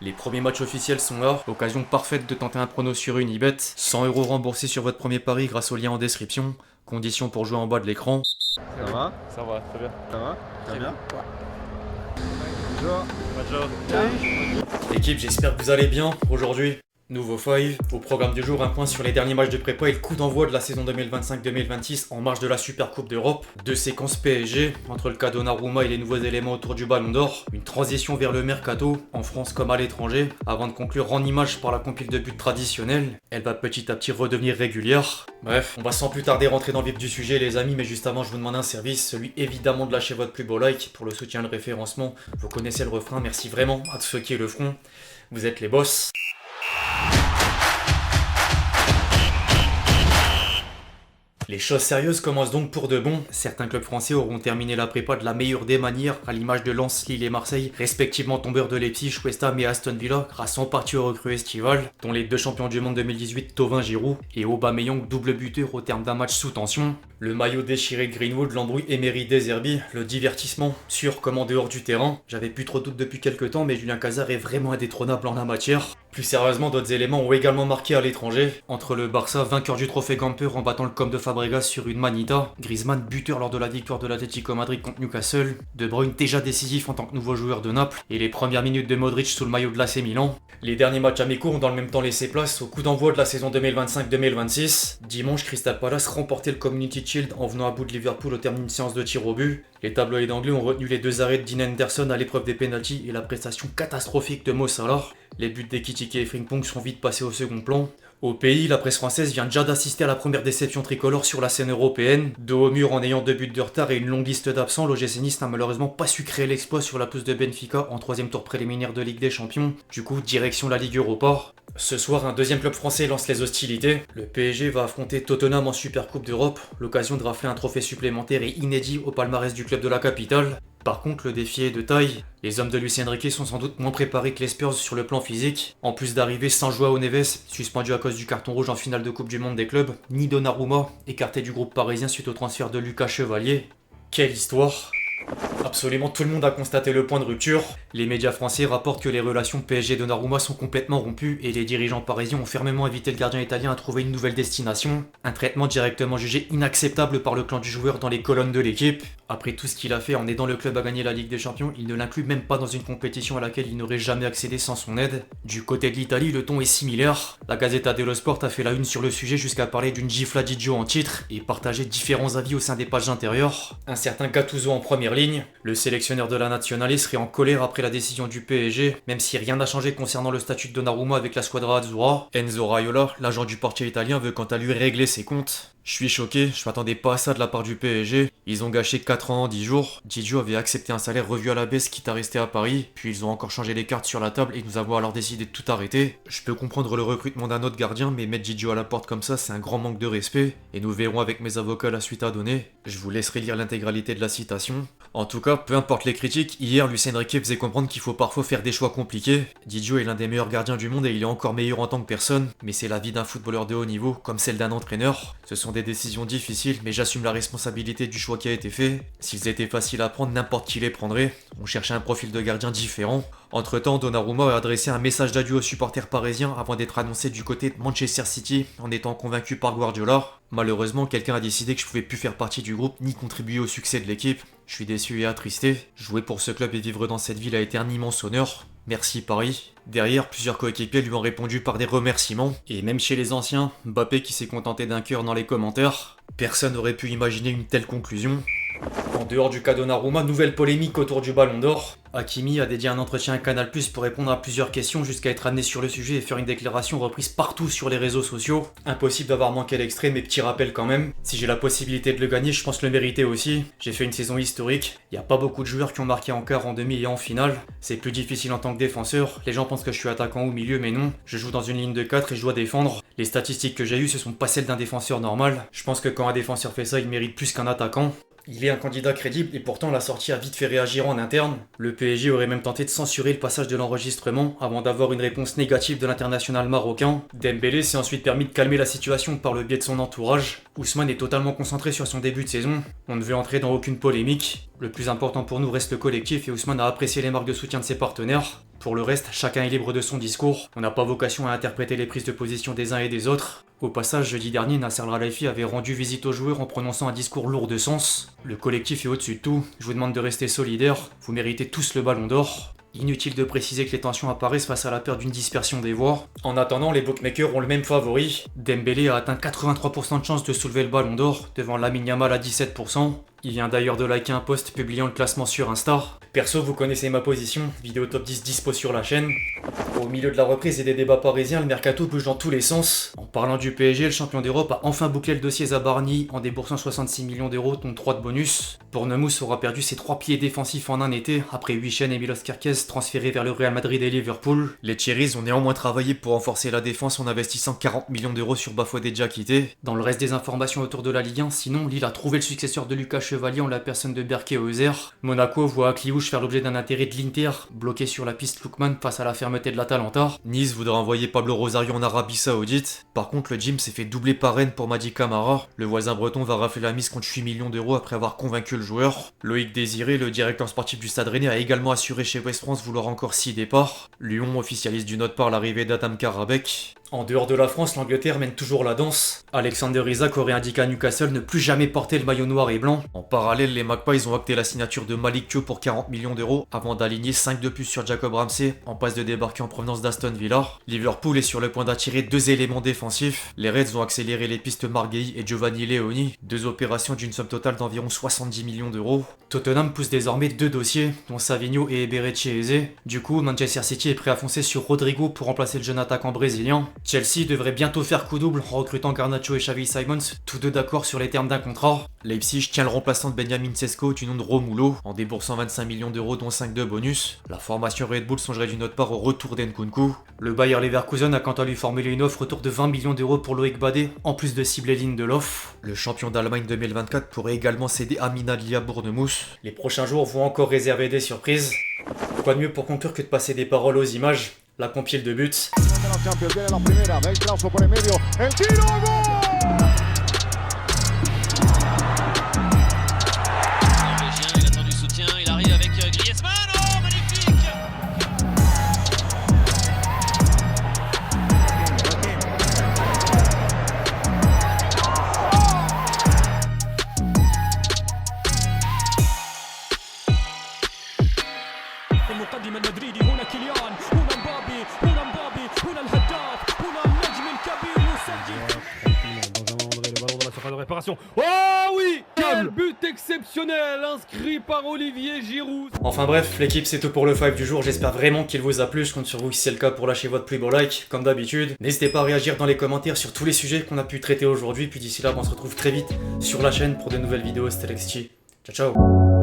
Les premiers matchs officiels sont là, occasion parfaite de tenter un prono sur Unibet. 100 € remboursés sur votre premier pari grâce au lien en description. Conditions pour jouer en bas de l'écran. Ça va? Ça va, très bien. Ça va? Très bien? Bonjour. L'équipe, j'espère que vous allez bien aujourd'hui. Nouveau 5, au programme du jour, un point sur les derniers matchs de prépa et le coup d'envoi de la saison 2025-2026 en marge de la Super Coupe d'Europe. Deux séquences PSG, entre le cas Donnarumma et les nouveaux éléments autour du Ballon d'Or. Une transition vers le mercato, en France comme à l'étranger, avant de conclure en image par la compile de buts traditionnelle. Elle va petit à petit redevenir régulière. Bref, on va sans plus tarder rentrer dans le vif du sujet les amis, mais juste avant je vous demande un service, celui évidemment de lâcher votre plus beau like pour le soutien et le référencement. Vous connaissez le refrain, merci vraiment à tous ceux qui le feront. Vous êtes les boss. Les choses sérieuses commencent donc pour de bon. Certains clubs français auront terminé la prépa de la meilleure des manières, à l'image de Lens, Lille et Marseille, respectivement tombeurs de Leipzig, West Ham et Aston Villa, grâce en partie aux recrues estivales, dont les deux champions du monde 2018, Thauvin Giroud, et Aubameyang, double buteur au terme d'un match sous tension. Le maillot déchiré de Greenwood, l'embrouille Emery Deserbi, le divertissement, sûr comme en dehors du terrain. J'avais plus trop de doutes depuis quelques temps, mais Julien Cazard est vraiment indétrônable en la matière. Plus sérieusement, d'autres éléments ont également marqué à l'étranger. Entre le Barça, vainqueur du trophée Gamper en battant le Com de Fabregas sur une manita, Griezmann buteur lors de la victoire de l'Atlético Madrid contre Newcastle, De Bruyne déjà décisif en tant que nouveau joueur de Naples, et les premières minutes de Modric sous le maillot de l'AC Milan. Les derniers matchs amicaux ont dans le même temps laissé place au coup d'envoi de la saison 2025-2026. Dimanche, Crystal Palace remportait le Community Shield en venant à bout de Liverpool au terme d'une séance de tir au but. Les tabloïds anglais ont retenu les deux arrêts de Dean Henderson à l'épreuve des pénaltys et la prestation catastrophique de Mo Salah. Les buts d'Ekitike et Frimpong sont vite passés au second plan. Au pays, la presse française vient déjà d'assister à la première déception tricolore sur la scène européenne. Dos au mur en ayant 2 buts de retard et une longue liste d'absents, l'OGC Nice n'a malheureusement pas su créer l'exploit sur la pelouse de Benfica en 3ème tour préliminaire de Ligue des Champions. Du coup, direction la Ligue Europa. Ce soir, un deuxième club français lance les hostilités. Le PSG va affronter Tottenham en Super Coupe d'Europe, l'occasion de rafler un trophée supplémentaire et inédit au palmarès du club de la capitale. Par contre, le défi est de taille. Les hommes de Luis Enrique sont sans doute moins préparés que les Spurs sur le plan physique. En plus d'arriver sans Joao Neves, suspendu à cause du carton rouge en finale de Coupe du Monde des clubs, ni Donnarumma, écarté du groupe parisien suite au transfert de Lucas Chevalier. Quelle histoire! Absolument tout le monde a constaté le point de rupture. Les médias français rapportent que les relations PSG-Donnarumma sont complètement rompues et les dirigeants parisiens ont fermement invité le gardien italien à trouver une nouvelle destination. Un traitement directement jugé inacceptable par le clan du joueur dans les colonnes de l'équipe. Après tout ce qu'il a fait en aidant le club à gagner la Ligue des Champions, il ne l'inclut même pas dans une compétition à laquelle il n'aurait jamais accédé sans son aide. Du côté de l'Italie, le ton est similaire. La Gazzetta dello Sport a fait la une sur le sujet jusqu'à parler d'une gifle à Didio en titre et partager différents avis au sein des pages intérieures. Un certain Gattuso en première ligne. Le sélectionneur de la Nationale serait en colère après la décision du PSG, même si rien n'a changé concernant le statut de Donnarumma avec la squadra Azzurra. Enzo Raiola, l'agent du portier italien, veut quant à lui régler ses comptes. Je suis choqué, je m'attendais pas à ça de la part du PSG. Ils ont gâché 4 ans en 10 jours. Didio avait accepté un salaire revu à la baisse quitte à rester à Paris, puis ils ont encore changé les cartes sur la table et nous avons alors décidé de tout arrêter. Je peux comprendre le recrutement d'un autre gardien, mais mettre Didio à la porte comme ça, c'est un grand manque de respect. Et nous verrons avec mes avocats la suite à donner. Je vous laisserai lire l'intégralité de la citation. En tout cas, peu importe les critiques, hier Luis Enrique faisait comprendre qu'il faut parfois faire des choix compliqués. Didio est l'un des meilleurs gardiens du monde et il est encore meilleur en tant que personne, mais c'est la vie d'un footballeur de haut niveau, comme celle d'un entraîneur. Ce sont des décisions difficiles, mais j'assume la responsabilité du choix qui a été fait. S'ils étaient faciles à prendre, n'importe qui les prendrait. On cherchait un profil de gardien différent. Entre-temps, Donnarumma a adressé un message d'adieu aux supporters parisiens avant d'être annoncé du côté de Manchester City en étant convaincu par Guardiola. Malheureusement, quelqu'un a décidé que je pouvais plus faire partie du groupe ni contribuer au succès de l'équipe. Je suis déçu et attristé. Jouer pour ce club et vivre dans cette ville a été un immense honneur. Merci Paris. Derrière, plusieurs coéquipiers lui ont répondu par des remerciements. Et même chez les anciens, Mbappé qui s'est contenté d'un cœur dans les commentaires. Personne n'aurait pu imaginer une telle conclusion. En dehors du cas Donnarumma, nouvelle polémique autour du Ballon d'Or. Hakimi a dédié un entretien à Canal+ pour répondre à plusieurs questions jusqu'à être amené sur le sujet et faire une déclaration reprise partout sur les réseaux sociaux. Impossible d'avoir manqué l'extrait, mais petit rappel quand même. Si j'ai la possibilité de le gagner, je pense le mériter aussi. J'ai fait une saison historique. Il n'y a pas beaucoup de joueurs qui ont marqué en quart, en demi et en finale. C'est plus difficile en tant que défenseur. Les gens pensent que je suis attaquant ou milieu, mais non. Je joue dans une ligne de 4 et je dois défendre. Les statistiques que j'ai eues, ce sont pas celles d'un défenseur normal. Je pense que quand un défenseur fait ça, il mérite plus qu'un attaquant. Il est un candidat crédible et pourtant la sortie a vite fait réagir en interne. Le PSG aurait même tenté de censurer le passage de l'enregistrement avant d'avoir une réponse négative de l'international marocain. Dembélé s'est ensuite permis de calmer la situation par le biais de son entourage. Ousmane est totalement concentré sur son début de saison. On ne veut entrer dans aucune polémique. Le plus important pour nous reste le collectif et Ousmane a apprécié les marques de soutien de ses partenaires. Pour le reste, chacun est libre de son discours. On n'a pas vocation à interpréter les prises de position des uns et des autres. Au passage, jeudi dernier, Nasser Al-Khelaifi avait rendu visite aux joueurs en prononçant un discours lourd de sens. Le collectif est au-dessus de tout. Je vous demande de rester solidaires. Vous méritez tous le ballon d'or. Inutile de préciser que les tensions apparaissent face à la peur d'une dispersion des voix. En attendant, les bookmakers ont le même favori. Dembélé a atteint 83% de chances de soulever le ballon d'or, devant Lamine Yamal à 17%. Il vient d'ailleurs de liker un post publiant le classement sur Insta. Perso, vous connaissez ma position, vidéo top 10 dispo sur la chaîne. Au milieu de la reprise et des débats parisiens, le mercato bouge dans tous les sens. En parlant du PSG, le champion d'Europe a enfin bouclé le dossier Zabarni en déboursant 66 millions d'euros, dont 3 de bonus. Bournemouth aura perdu ses 3 piliers défensifs en un été, après Huijsen et Milos Kerkez transférés vers le Real Madrid et Liverpool. Les Cherries ont néanmoins travaillé pour renforcer la défense en investissant 40 millions d'euros sur Bafoué déjà quitté. Dans le reste des informations autour de la Ligue 1, sinon, Lille a trouvé le successeur de Lucas Chevalier en la personne de Berke Oezer. Monaco voit Akliouche faire l'objet d'un intérêt de l'Inter, bloqué sur la piste Lookman face à la fermeté de l'Atalanta. Nice voudra envoyer Pablo Rosario en Arabie Saoudite. Par contre, le Gym s'est fait doubler par Rennes pour Madi Camara. Le voisin breton va rafler la mise contre 8 millions d'euros après avoir convaincu le joueur. Loïc Désiré, le directeur sportif du Stade Rennais, a également assuré chez West France vouloir encore 6 départs. Lyon officialise d'une autre part l'arrivée d'Adam Karabek. En dehors de la France, l'Angleterre mène toujours la danse. Alexander Isak aurait indiqué à Newcastle ne plus jamais porter le maillot noir et blanc. En parallèle, les Magpies ont acté la signature de Malik Thiaw pour 40 millions d'euros avant d'aligner 5 de plus sur Jacob Ramsey, en passe de débarquer en provenance d'Aston Villa. Liverpool est sur le point d'attirer 2 éléments défensifs. Les Reds ont accéléré les pistes Marguerite et Giovanni Leoni, 2 opérations d'une somme totale d'environ 70 millions d'euros. Tottenham pousse désormais 2 dossiers, dont Savigno et Eberechi Eze. Du coup, Manchester City est prêt à foncer sur Rodrigo pour remplacer le jeune attaquant brésilien. Chelsea devrait bientôt faire coup double en recrutant Garnacho et Xavi Simons, tous deux d'accord sur les termes d'un contrat. Leipzig tient le remplaçant de Benjamin Sesko du nom de Romulo en déboursant 25 millions d'euros dont 5 de bonus. La formation Red Bull songerait d'une autre part au retour d'Nkunku. Le Bayer Leverkusen a quant à lui formulé une offre autour de 20 millions d'euros pour Loïc Badé, en plus de cibler Lindelof. Le champion d'Allemagne 2024 pourrait également céder Amina Lia Bournemouth. Les prochains jours vont encore réserver des surprises. Quoi de mieux pour conclure que de passer des paroles aux images? La compile de buts. Il attend du soutien, il arrive avec Griezmann, oh magnifique! المقدم المدريدي هنا كيليان هنا مبابي هنا مبابي هنا الهداف هنا النجم الكبير يسجل. Oh oui! Quel but exceptionnel inscrit par Olivier Giroud. Enfin bref, l'équipe c'est tout pour le 5 du jour, j'espère vraiment qu'il vous a plu, je compte sur vous si c'est le cas pour lâcher votre plus beau like, comme d'habitude. N'hésitez pas à réagir dans les commentaires sur tous les sujets qu'on a pu traiter aujourd'hui, puis d'ici là on se retrouve très vite sur la chaîne pour de nouvelles vidéos, c'était Lexchi. Ciao ciao.